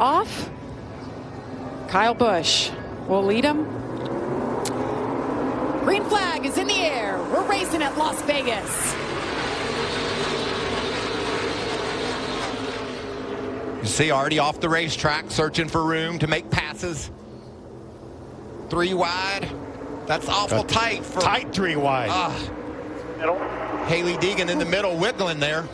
off. Kyle Busch will lead him. Green flag is in the air. We're racing at Las Vegas. You see, already off the racetrack, searching for room to make passes. 3 wide. That's awful tight. Tight 3 wide. Middle. Haley Deegan in the middle, wiggling there.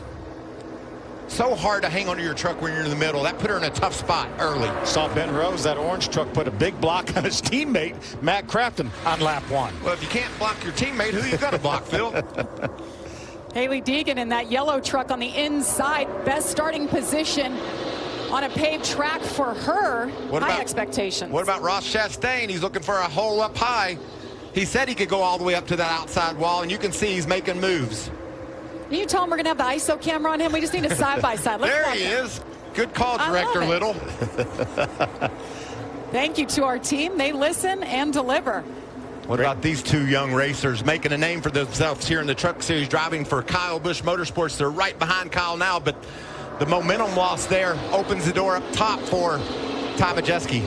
So hard to hang onto your truck when you're in the middle. That put her in a tough spot early. Saw Ben Rose, that orange truck, put a big block on his teammate, Matt Craftsman, on lap 1. Well, if you can't block your teammate, who you got to block, Phil? Haley Deegan in that yellow truck on the inside. Best starting position on a paved track for her. High expectations. What about Ross Chastain? He's looking for a hole up high. He said he could go all the way up to that outside wall, and you can see he's making moves. You tell him we're going to have the ISO camera on him. We just need a side-by-side. There he is. Good call, Director Little. Thank you to our team. They listen and deliver. What about these 2 young racers making a name for themselves here in the Truck Series, driving for Kyle Busch Motorsports? They're right behind Kyle now, but the momentum loss there opens the door up top for Ty Majeski.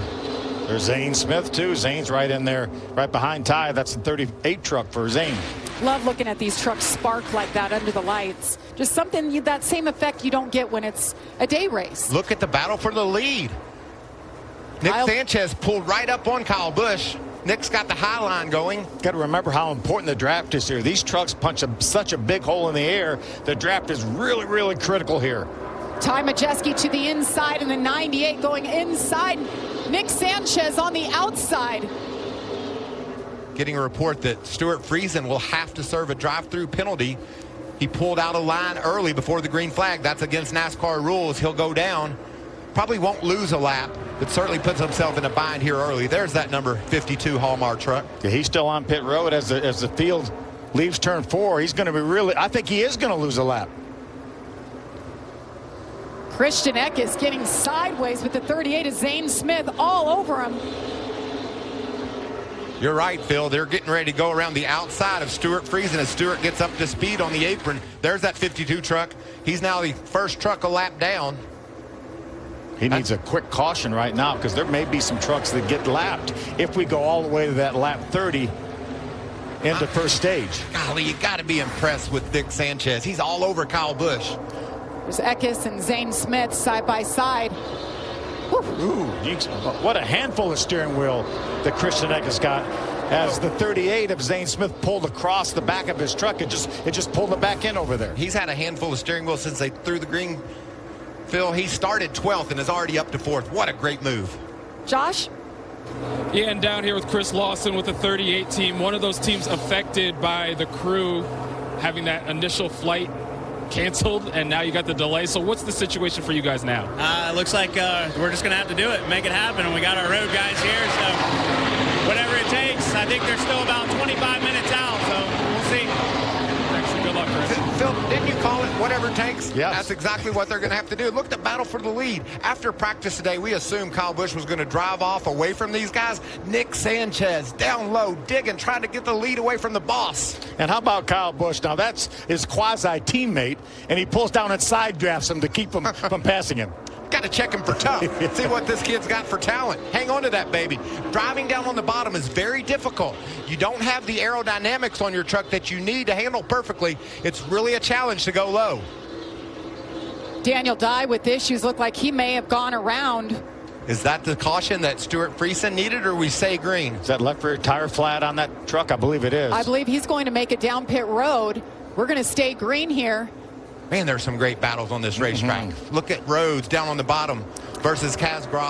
There's Zane Smith, too. Zane's right in there, right behind Ty. That's the 38 truck for Zane. Love looking at these trucks spark like that under the lights. Just something, that same effect you don't get when it's a day race. Look at the battle for the lead. Nick Sanchez pulled right up on Kyle Busch. Nick's got the high line going. Got to remember how important the draft is here. These trucks punch such a big hole in the air. The draft is really, really critical here. Ty Majeski to the inside and the 98 going inside. Nick Sanchez on the outside. Getting a report that Stuart Friesen will have to serve a drive-through penalty. He pulled out a line early before the green flag. That's against NASCAR rules. He'll go down. Probably won't lose a lap, but certainly puts himself in a bind here early. There's that number 52 Hallmark truck. Yeah, he's still on pit road as the field leaves turn 4. He's going to be really, I think he is going to lose a lap. Christian Eckes getting sideways with the 38 of Zane Smith all over him. You're right, Phil. They're getting ready to go around the outside of Stuart Friesen as Stuart gets up to speed on the apron. There's that 52 truck. He's now the first truck a lap down. He needs a quick caution right now because there may be some trucks that get lapped if we go all the way to that lap 30 into first stage. Golly, you got to be impressed with Nick Sanchez. He's all over Kyle Busch. There's Eckes and Zane Smith side by side. Ooh, what a handful of steering wheel that Christian Eckes got as the 38 of Zane Smith pulled across the back of his truck. It just pulled it back in over there. He's had a handful of steering wheel since they threw the green. Phil, he started 12th and is already up to 4th. What a great move. Josh? Yeah, and down here with Chris Lawson with the 38 team, one of those teams affected by the crew having that initial flight canceled, and now you got the delay. So what's the situation for you guys now? It looks like we're just going to have to do it, make it happen, and we got our road guys here, so whatever it takes. I think they're still about 25 minutes out, so we'll see. Thanks and good luck, Chris. Phil, didn't you call it whatever it takes? Yes. That's exactly what they're going to have to do. Look at the battle for the lead. After practice today, we assumed Kyle Busch was going to drive off away from these guys. Nick Sanchez down low, digging, trying to get the lead away from the boss. And how about Kyle Busch? Now that's his quasi-teammate, and he pulls down and side drafts him to keep him from passing him. Got to check him for tough. See what this kid's got for talent. Hang on to that, baby. Driving down on the bottom is very difficult. You don't have the aerodynamics on your truck that you need to handle perfectly. It's really a challenge to go low. Daniel Dye with issues. Look like he may have gone around. Is that the caution that Stuart Friesen needed, or we say green? Is that left rear tire flat on that truck? I believe it is. I believe he's going to make it down pit road. We're going to stay green here. Man, there's some great battles on this racetrack. Look at Rhodes down on the bottom versus Casbrough.